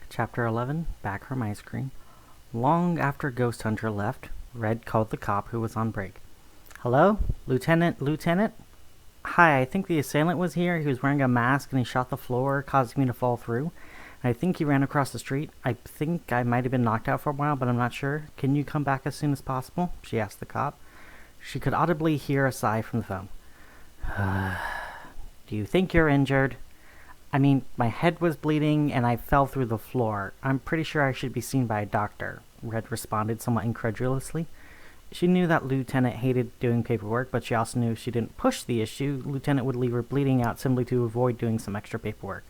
Chapter 11, Backroom Ice Cream. Long after Ghost Hunter left, Red called the cop who was on break. "Hello? Lieutenant Lou Tennant? Hi, I think the assailant was here. He was wearing a mask and he shot the floor, causing me to fall through. I think he ran across the street. I think I might have been knocked out for a while, but I'm not sure. Can you come back as soon as possible?" she asked the cop. She could audibly hear a sigh from the phone. "Do you think you're injured?" "I mean, my head was bleeding and I fell through the floor. I'm pretty sure I should be seen by a doctor," Red responded somewhat incredulously. She knew that Lieutenant hated doing paperwork, but she also knew if she didn't push the issue, Lieutenant would leave her bleeding out simply to avoid doing some extra paperwork.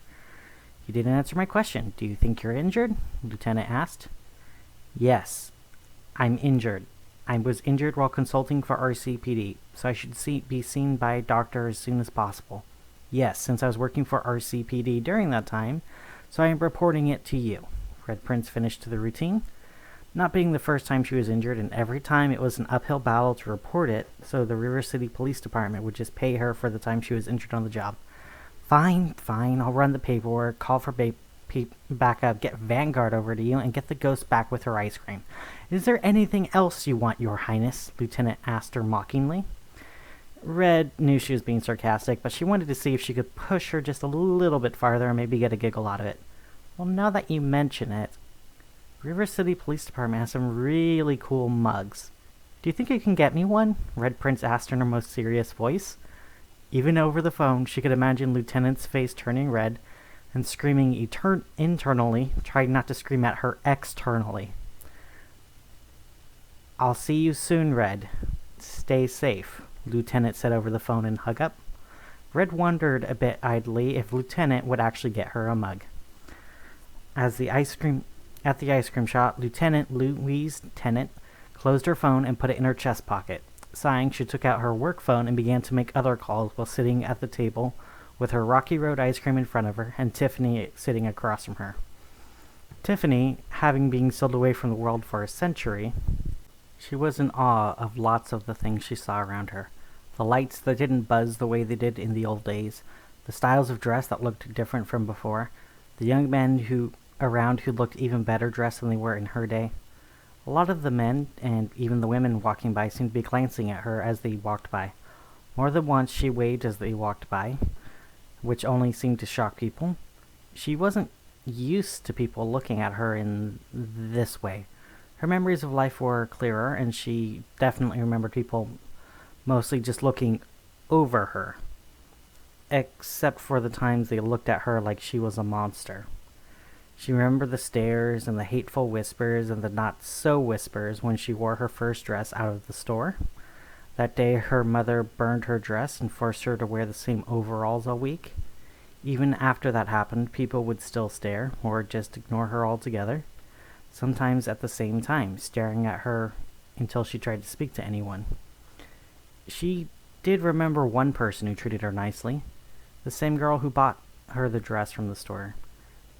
"You didn't answer my question. Do you think you're injured?" Lieutenant asked. "Yes, I'm injured. I was injured while consulting for RCPD, so I should be seen by a doctor as soon as possible. Yes, since I was working for RCPD during that time, so I am reporting it to you." Red Prince finished the routine. Not being the first time she was injured, and every time it was an uphill battle to report it, so the River City Police Department would just pay her for the time she was injured on the job. Fine, I'll run the paperwork, call for backup, get Vanguard over to you, and get the ghost back with her ice cream. Is there anything else you want, Your Highness?" Lieutenant asked her mockingly. Red knew she was being sarcastic, but she wanted to see if she could push her just a little bit farther and maybe get a giggle out of it. "Well, now that you mention it, River City Police Department has some really cool mugs. Do you think you can get me one?" Red Prince asked in her most serious voice. Even over the phone, she could imagine Lieutenant's face turning red and screaming internally, trying not to scream at her externally. "I'll see you soon, Red. Stay safe," Lieutenant said over the phone and hung up. Red wondered a bit idly if Lieutenant would actually get her a mug. At the ice cream shop, Lieutenant Louise Tennant closed her phone and put it in her chest pocket. Sighing, she took out her work phone and began to make other calls while sitting at the table with her Rocky Road ice cream in front of her and Tiffany sitting across from her. Tiffany, having been sealed away from the world for a century, she was in awe of lots of the things she saw around her. The lights that didn't buzz the way they did in the old days, the styles of dress that looked different from before, the young men who looked even better dressed than they were in her day. A lot of the men, and even the women walking by, seemed to be glancing at her as they walked by. More than once she waved as they walked by, which only seemed to shock people. She wasn't used to people looking at her in this way. Her memories of life were clearer, and she definitely remembered people mostly just looking over her, except for the times they looked at her like she was a monster. She remembered the stares and the hateful whispers and the not-so-whispers when she wore her first dress out of the store. That day her mother burned her dress and forced her to wear the same overalls all week. Even after that happened, people would still stare, or just ignore her altogether, sometimes at the same time, staring at her until she tried to speak to anyone. She did remember one person who treated her nicely, the same girl who bought her the dress from the store.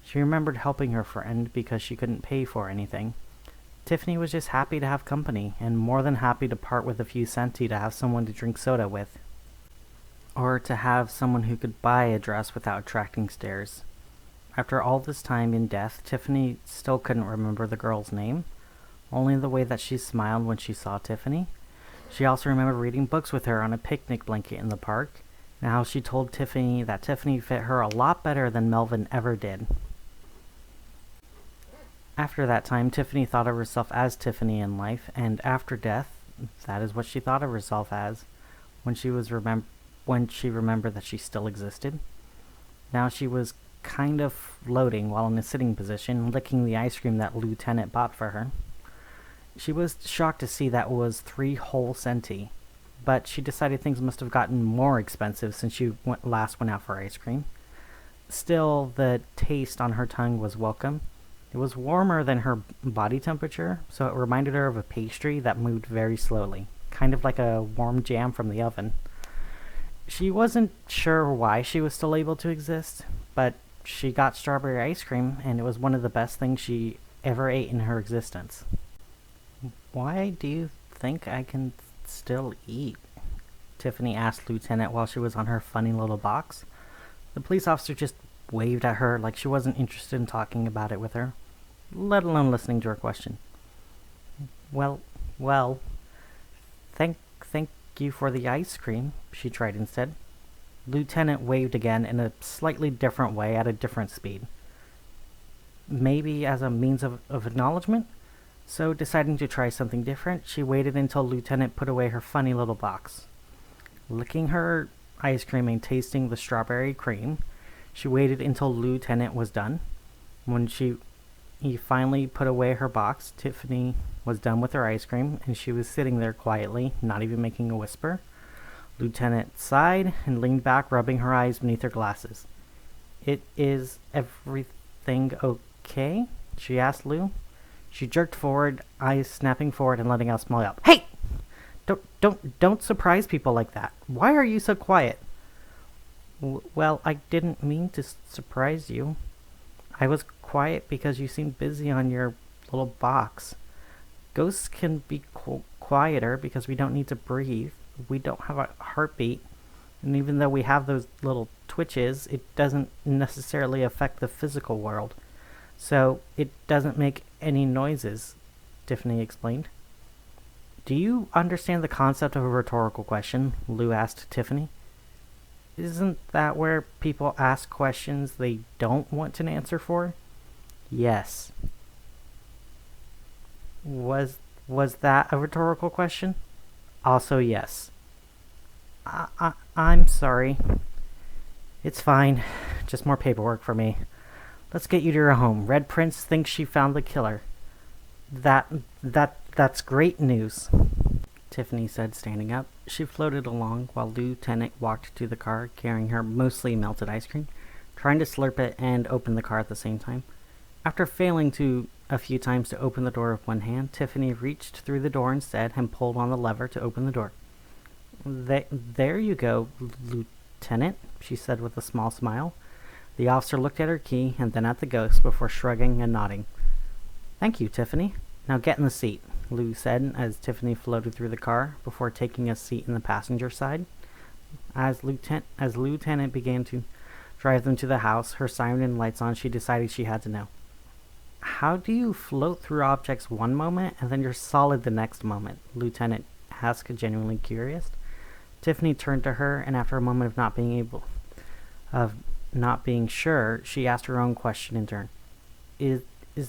She remembered helping her friend because she couldn't pay for anything. Tiffany was just happy to have company, and more than happy to part with a few centi to have someone to drink soda with, or to have someone who could buy a dress without attracting stares. After all this time in death, Tiffany still couldn't remember the girl's name, only the way that she smiled when she saw Tiffany. She also remembered reading books with her on a picnic blanket in the park, and how she told Tiffany that Tiffany fit her a lot better than Melvin ever did. After that time, Tiffany thought of herself as Tiffany in life, and after death, that is what she thought of herself as, when she remembered that she still existed. Now she was kind of floating while in a sitting position, licking the ice cream that Lieutenant bought for her. She was shocked to see that was 3 whole centi, but she decided things must have gotten more expensive since she last went out for ice cream. Still, the taste on her tongue was welcome. It was warmer than her body temperature, so it reminded her of a pastry that moved very slowly, kind of like a warm jam from the oven. She wasn't sure why she was still able to exist, but she got strawberry ice cream, and it was one of the best things she ever ate in her existence. "Why do you think I can still eat?" Tiffany asked Lieutenant while she was on her funny little box. The police officer just waved at her like she wasn't interested in talking about it with her, let alone listening to her question. Well, thank you for the ice cream, she tried instead. Lieutenant waved again in a slightly different way at a different speed. Maybe as a means of acknowledgement? So, deciding to try something different, she waited until Lieutenant put away her funny little box. Licking her ice cream and tasting the strawberry cream, she waited until Lieutenant was done. When he finally put away her box, Tiffany was done with her ice cream, and she was sitting there quietly, not even making a whisper. Lieutenant sighed and leaned back, rubbing her eyes beneath her glasses. Is everything okay? She asked Lou. She jerked forward, eyes snapping forward and letting out a small yelp. Hey! Don't surprise people like that. Why are you so quiet? Well, I didn't mean to surprise you. I was quiet because you seemed busy on your little box. Ghosts can be quieter because we don't need to breathe. We don't have a heartbeat. And even though we have those little twitches, it doesn't necessarily affect the physical world. So it doesn't make any noises, Tiffany explained. Do you understand the concept of a rhetorical question? Lou asked Tiffany. Isn't that where people ask questions they don't want an answer for? Yes. Was that a rhetorical question? Also yes. I'm sorry. It's fine. Just more paperwork for me. Let's get you to your home. Red Prince thinks she found the killer. That's great news, Tiffany said, standing up. She floated along while Lieutenant walked to the car, carrying her mostly melted ice cream, trying to slurp it and open the car at the same time. After failing a few times to open the door with one hand, Tiffany reached through the door instead and pulled on the lever to open the door. There you go, Lieutenant, she said with a small smile. The officer looked at her key and then at the ghost before shrugging and nodding. Thank you, Tiffany. Now get in the seat, Lou said as Tiffany floated through the car before taking a seat in the passenger side. As Lieutenant began to drive them to the house, her siren and lights on, she decided she had to know. How do you float through objects one moment and then you're solid the next moment? Lieutenant asked, genuinely curious. Tiffany turned to her, and after a moment of not being sure, she asked her own question in turn. Is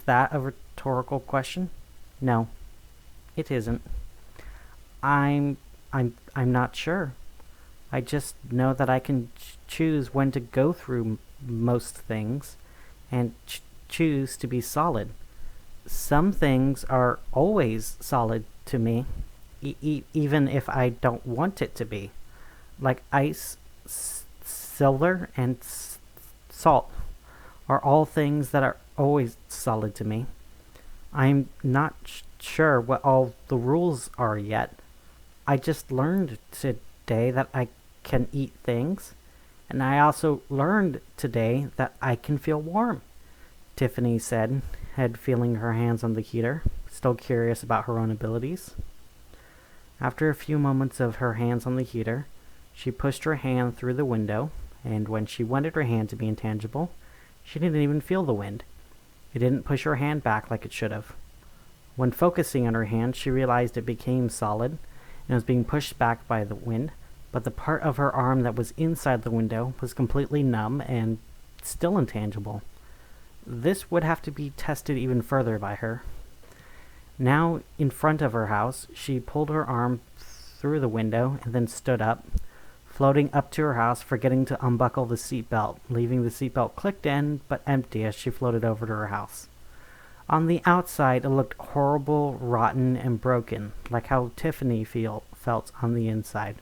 that a rhetorical question? No, it isn't. I'm not sure. I just know that I can choose when to go through most things, and choose to be solid. Some things are always solid to me, even if I don't want it to be. Like ice, silver, and salt are all things that are always solid to me. I'm not sure what all the rules are yet. I just learned today that I can eat things, and I also learned today that I can feel warm, Tiffany said, feeling her hands on the heater, still curious about her own abilities. After a few moments of her hands on the heater, she pushed her hand through the window, and when she wanted her hand to be intangible, she didn't even feel the wind. It didn't push her hand back like it should have. When focusing on her hand, she realized it became solid and was being pushed back by the wind, but the part of her arm that was inside the window was completely numb and still intangible. This would have to be tested even further by her. Now, in front of her house, she pulled her arm through the window and then stood up, floating up to her house, forgetting to unbuckle the seatbelt, leaving the seatbelt clicked in but empty as she floated over to her house. On the outside, it looked horrible, rotten, and broken, like how Tiffany felt on the inside.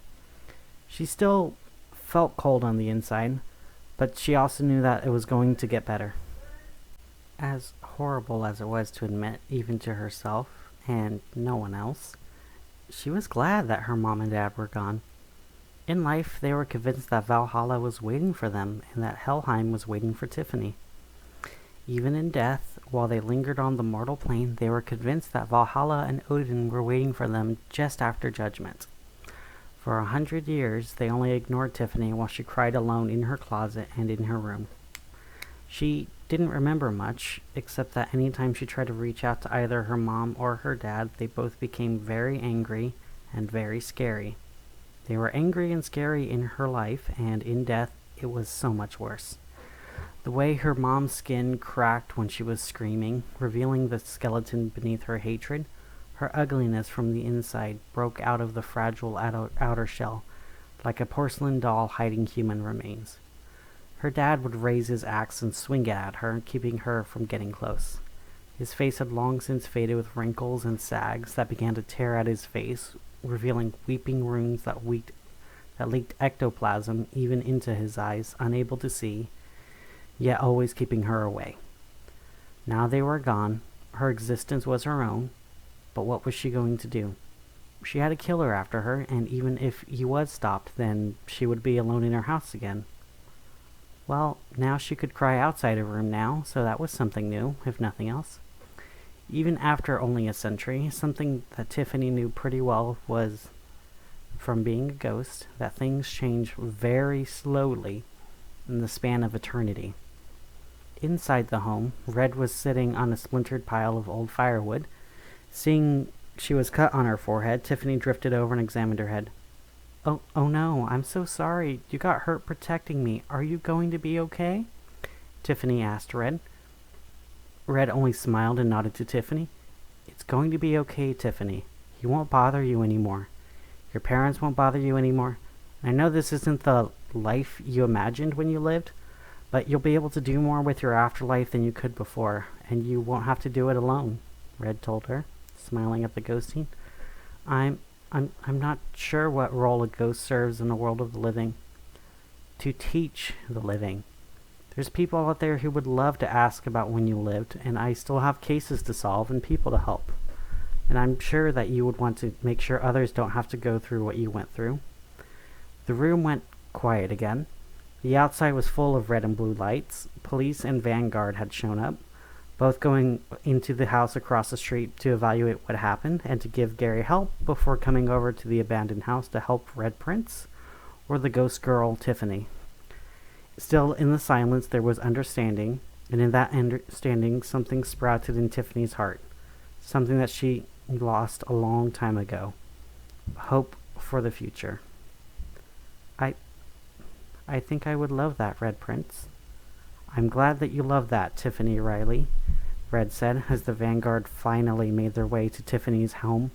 She still felt cold on the inside, but she also knew that it was going to get better. As horrible as it was to admit, even to herself and no one else, she was glad that her mom and dad were gone. In life, they were convinced that Valhalla was waiting for them and that Helheim was waiting for Tiffany. Even in death, while they lingered on the mortal plane, they were convinced that Valhalla and Odin were waiting for them just after Judgment. For 100 years, they only ignored Tiffany while she cried alone in her closet and in her room. She didn't remember much, except that anytime she tried to reach out to either her mom or her dad, they both became very angry and very scary. They were angry and scary in her life, and in death, it was so much worse. The way her mom's skin cracked when she was screaming, revealing the skeleton beneath her hatred, her ugliness from the inside broke out of the fragile outer shell, like a porcelain doll hiding human remains. Her dad would raise his axe and swing it at her, keeping her from getting close. His face had long since faded with wrinkles and sags that began to tear at his face, revealing weeping wounds that leaked ectoplasm even into his eyes, unable to see, yet always keeping her away. Now they were gone. Her existence was her own, but what was she going to do? She had a killer after her, and even if he was stopped, then she would be alone in her house again. Well, now she could cry outside her room now, so that was something new, if nothing else. Even after only a century, something that Tiffany knew pretty well was, from being a ghost, that things change very slowly in the span of eternity. Inside the home, Red was sitting on a splintered pile of old firewood. Seeing she was cut on her forehead, Tiffany drifted over and examined her head. Oh no, I'm so sorry. You got hurt protecting me. Are you going to be okay? Tiffany asked Red. Red only smiled and nodded to Tiffany. It's going to be okay, Tiffany. He won't bother you anymore. Your parents won't bother you anymore. I know this isn't the life you imagined when you lived, but you'll be able to do more with your afterlife than you could before, and you won't have to do it alone, Red told her, smiling at the ghosting. I'm not sure what role a ghost serves in the world of the living. To teach the living. There's people out there who would love to ask about when you lived, and I still have cases to solve and people to help. And I'm sure that you would want to make sure others don't have to go through what you went through. The room went quiet again. The outside was full of red and blue lights. Police and Vanguard had shown up, both going into the house across the street to evaluate what happened and to give Gary help before coming over to the abandoned house to help Red Prince or the ghost girl Tiffany. Still, in the silence, there was understanding, and in that understanding, something sprouted in Tiffany's heart, something that she lost a long time ago. Hope for the future. I think I would love that, Red Prince. I'm glad that you love that, Tiffany Reilley, Red said as the Vanguard finally made their way to Tiffany's home